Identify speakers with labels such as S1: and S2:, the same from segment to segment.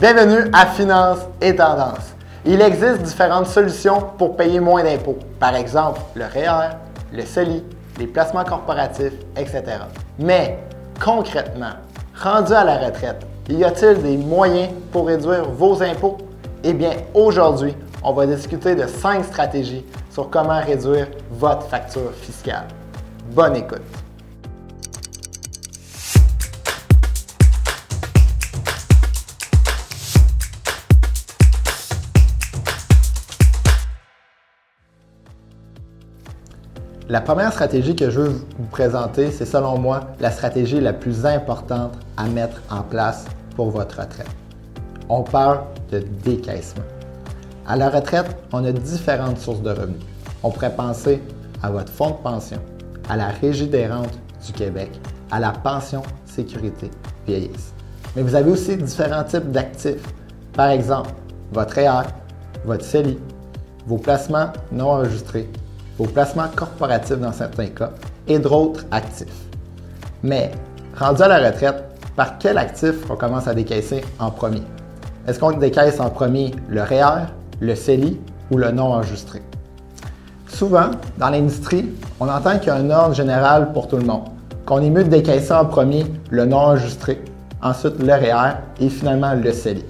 S1: Bienvenue à Finance et Tendance. Il existe différentes solutions pour payer moins d'impôts. Par exemple, le REER, le CELI, les placements corporatifs, etc. Mais concrètement, rendu à la retraite, y a-t-il des moyens pour réduire vos impôts? Eh bien, aujourd'hui, on va discuter de 5 stratégies sur comment réduire votre facture fiscale. Bonne écoute! La première stratégie que je veux vous présenter, c'est selon moi la stratégie la plus importante à mettre en place pour votre retraite. On parle de décaissement. À la retraite, on a différentes sources de revenus. On pourrait penser à votre fonds de pension, à la Régie des rentes du Québec, à la pension sécurité vieillesse. Mais vous avez aussi différents types d'actifs. Par exemple, votre REER, votre CELI, vos placements non enregistrés, vos placements corporatifs dans certains cas et d'autres actifs. Mais, rendu à la retraite, par quel actif on commence à décaisser en premier? Est-ce qu'on décaisse en premier le REER, le CELI ou le non enregistré? Souvent, dans l'industrie, on entend qu'il y a un ordre général pour tout le monde, qu'on est mieux de décaisser en premier le non enregistré, ensuite le REER et finalement le CELI.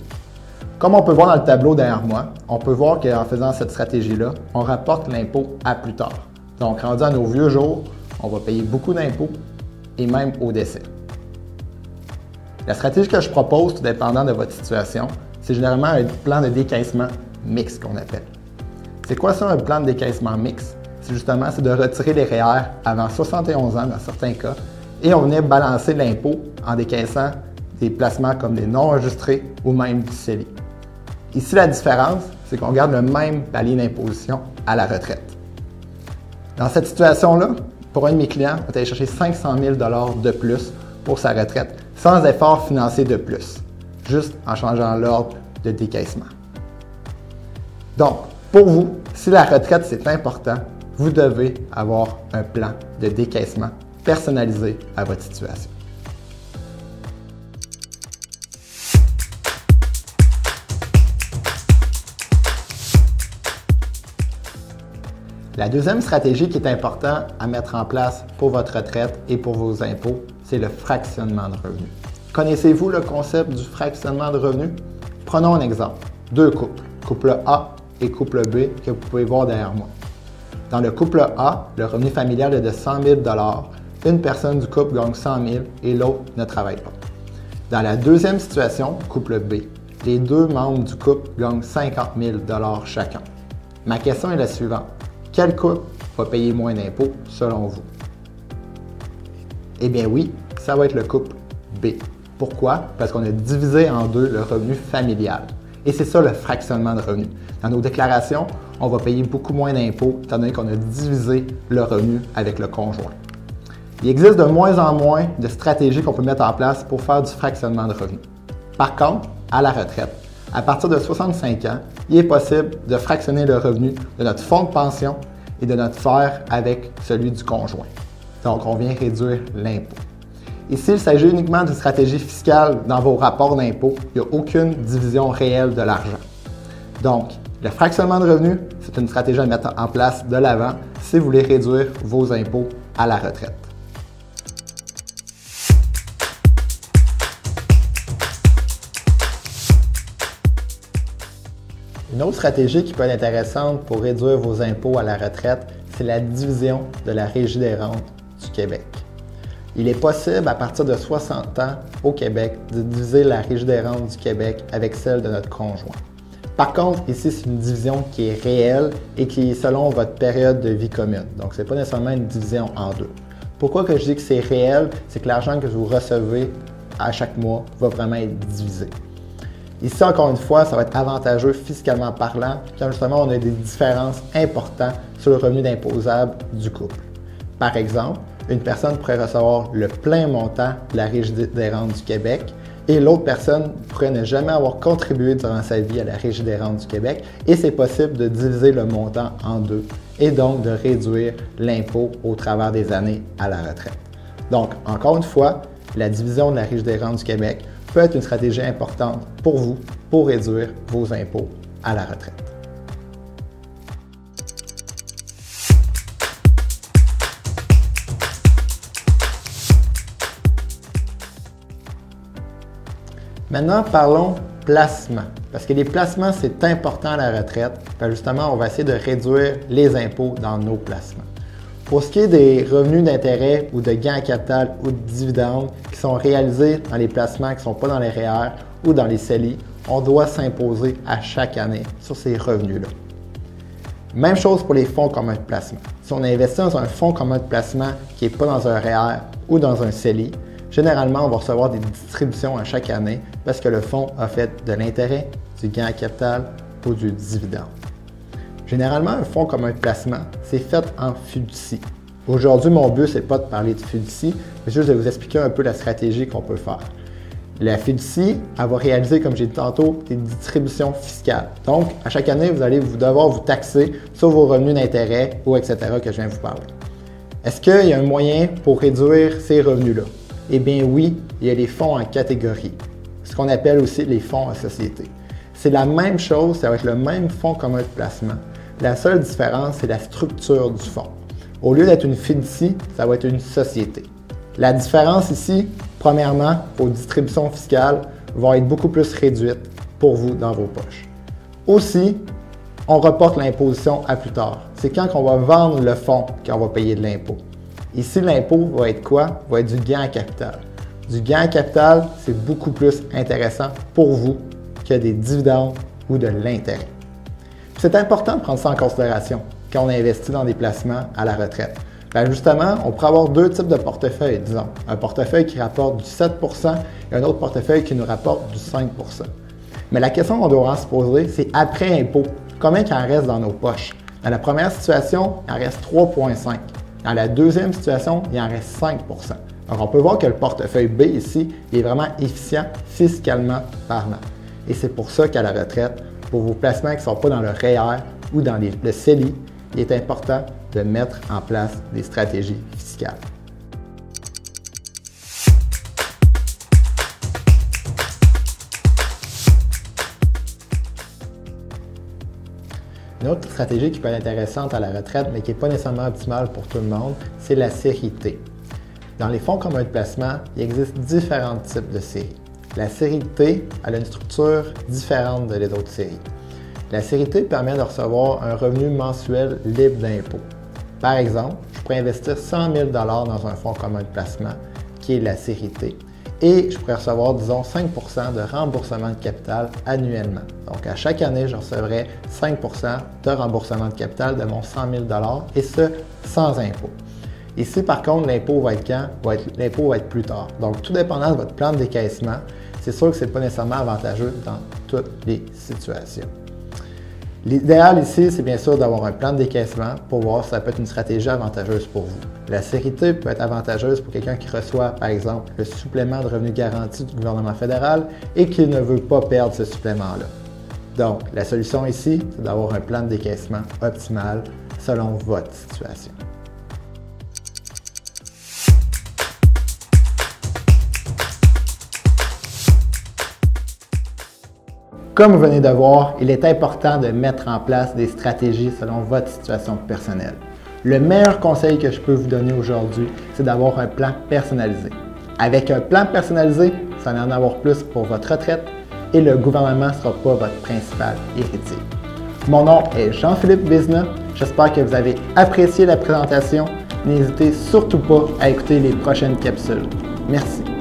S1: Comme on peut voir dans le tableau derrière moi, on peut voir qu'en faisant cette stratégie-là, on rapporte l'impôt à plus tard. Donc, rendu à nos vieux jours, on va payer beaucoup d'impôts et même au décès. La stratégie que je propose, tout dépendant de votre situation, c'est généralement un plan de décaissement mixte qu'on appelle. C'est quoi ça, un plan de décaissement mixte? C'est justement de retirer les REER avant 71 ans dans certains cas et on venait balancer l'impôt en décaissant des placements comme des non enregistrés ou même du CELI. Ici, la différence, c'est qu'on garde le même palier d'imposition à la retraite. Dans cette situation-là, pour un de mes clients, on va aller chercher 500 000 $ de plus pour sa retraite, sans effort financier de plus, juste en changeant l'ordre de décaissement. Donc, pour vous, si la retraite c'est important, vous devez avoir un plan de décaissement personnalisé à votre situation. La deuxième stratégie qui est importante à mettre en place pour votre retraite et pour vos impôts, c'est le fractionnement de revenus. Connaissez-vous le concept du fractionnement de revenus? Prenons un exemple. Deux couples, couple A et couple B, que vous pouvez voir derrière moi. Dans le couple A, le revenu familial est de 100 000 $. Une personne du couple gagne 100 000 et l'autre ne travaille pas. Dans la deuxième situation, couple B, les deux membres du couple gagnent 50 000 $ chacun. Ma question est la suivante. Quel couple va payer moins d'impôts selon vous? Eh bien oui, ça va être le couple B. Pourquoi? Parce qu'on a divisé en deux le revenu familial. Et c'est ça le fractionnement de revenus. Dans nos déclarations, on va payer beaucoup moins d'impôts étant donné qu'on a divisé le revenu avec le conjoint. Il existe de moins en moins de stratégies qu'on peut mettre en place pour faire du fractionnement de revenus. Par contre, à la retraite, à partir de 65 ans, il est possible de fractionner le revenu de notre fonds de pension et de notre FER avec celui du conjoint. Donc, on vient réduire l'impôt. Ici, il s'agit uniquement d'une stratégie fiscale dans vos rapports d'impôt. Il n'y a aucune division réelle de l'argent. Donc, le fractionnement de revenus, c'est une stratégie à mettre en place de l'avant si vous voulez réduire vos impôts à la retraite. Une autre stratégie qui peut être intéressante pour réduire vos impôts à la retraite, c'est la division de la Régie des rentes du Québec. Il est possible, à partir de 60 ans au Québec, de diviser la Régie des rentes du Québec avec celle de notre conjoint. Par contre, ici, c'est une division qui est réelle et qui est selon votre période de vie commune. Donc, ce n'est pas nécessairement une division en deux. Pourquoi que je dis que c'est réel? C'est que l'argent que vous recevez à chaque mois va vraiment être divisé. Ici, encore une fois, ça va être avantageux fiscalement parlant, quand justement on a des différences importantes sur le revenu d'imposable du couple. Par exemple, une personne pourrait recevoir le plein montant de la Régie des rentes du Québec et l'autre personne pourrait ne jamais avoir contribué durant sa vie à la Régie des rentes du Québec et c'est possible de diviser le montant en deux et donc de réduire l'impôt au travers des années à la retraite. Donc, encore une fois, la division de la Régie des rentes du Québec peut être une stratégie importante pour vous pour réduire vos impôts à la retraite. Maintenant, parlons placement. Parce que les placements, c'est important à la retraite. Justement, on va essayer de réduire les impôts dans nos placements. Pour ce qui est des revenus d'intérêt ou de gains à capital ou de dividendes qui sont réalisés dans les placements qui ne sont pas dans les REER ou dans les CELI, on doit s'imposer à chaque année sur ces revenus-là. Même chose pour les fonds communs de placement. Si on investit dans un fonds commun de placement qui n'est pas dans un REER ou dans un CELI, généralement, on va recevoir des distributions à chaque année parce que le fonds a fait de l'intérêt, du gain à capital ou du dividende. Généralement, un fonds commun de placement, c'est fait en fiducie. Aujourd'hui, mon but, ce n'est pas de parler de fiducie, mais juste de vous expliquer un peu la stratégie qu'on peut faire. La fiducie, elle va réaliser, comme j'ai dit tantôt, des distributions fiscales. Donc, à chaque année, vous allez devoir vous taxer sur vos revenus d'intérêt ou etc. que je viens de vous parler. Est-ce qu'il y a un moyen pour réduire ces revenus-là? Eh bien oui, il y a les fonds en catégorie, ce qu'on appelle aussi les fonds en société. C'est la même chose, ça va être le même fonds commun de placement. La seule différence, c'est la structure du fonds. Au lieu d'être une fiducie, ça va être une société. La différence ici, premièrement, vos distributions fiscales vont être beaucoup plus réduites pour vous dans vos poches. Aussi, on reporte l'imposition à plus tard. C'est quand on va vendre le fonds qu'on va payer de l'impôt. Ici, l'impôt va être quoi? Va être du gain à capital. Du gain à capital, c'est beaucoup plus intéressant pour vous que des dividendes ou de l'intérêt. C'est important de prendre ça en considération quand on investit dans des placements à la retraite. Justement, on pourrait avoir deux types de portefeuilles, disons. Un portefeuille qui rapporte du 7 et un autre portefeuille qui nous rapporte du 5 Mais la question qu'on doit se poser, c'est après impôt, combien il en reste dans nos poches? Dans la première situation, il en reste 3,5. Dans la deuxième situation, il en reste 5 Donc, on peut voir que le portefeuille B ici il est vraiment efficient fiscalement parlant. Et c'est pour ça qu'à la retraite, pour vos placements qui ne sont pas dans le REER ou dans le CELI, il est important de mettre en place des stratégies fiscales. Une autre stratégie qui peut être intéressante à la retraite, mais qui n'est pas nécessairement optimale pour tout le monde, c'est la série T. Dans les fonds communs de placement, il existe différents types de séries. La série T elle a une structure différente des autres séries. La série T permet de recevoir un revenu mensuel libre d'impôt. Par exemple, je pourrais investir 100 000 dans un fonds commun de placement, qui est la série T, et je pourrais recevoir, disons, 5 de remboursement de capital annuellement. Donc, à chaque année, je recevrai 5 de remboursement de capital de mon 100 000 et ce, sans impôt. Ici, par contre, l'impôt va être quand? L'impôt va être plus tard. Donc, tout dépendant de votre plan de décaissement, c'est sûr que ce n'est pas nécessairement avantageux dans toutes les situations. L'idéal ici, c'est bien sûr d'avoir un plan de décaissement pour voir si ça peut être une stratégie avantageuse pour vous. La série T peut être avantageuse pour quelqu'un qui reçoit, par exemple, le supplément de revenu garanti du gouvernement fédéral et qui ne veut pas perdre ce supplément-là. Donc, la solution ici, c'est d'avoir un plan de décaissement optimal selon votre situation. Comme vous venez de voir, il est important de mettre en place des stratégies selon votre situation personnelle. Le meilleur conseil que je peux vous donner aujourd'hui, c'est d'avoir un plan personnalisé. Avec un plan personnalisé, ça va en avoir plus pour votre retraite et le gouvernement ne sera pas votre principal héritier. Mon nom est Jean-Philippe Vézina. J'espère que vous avez apprécié la présentation. N'hésitez surtout pas à écouter les prochaines capsules. Merci.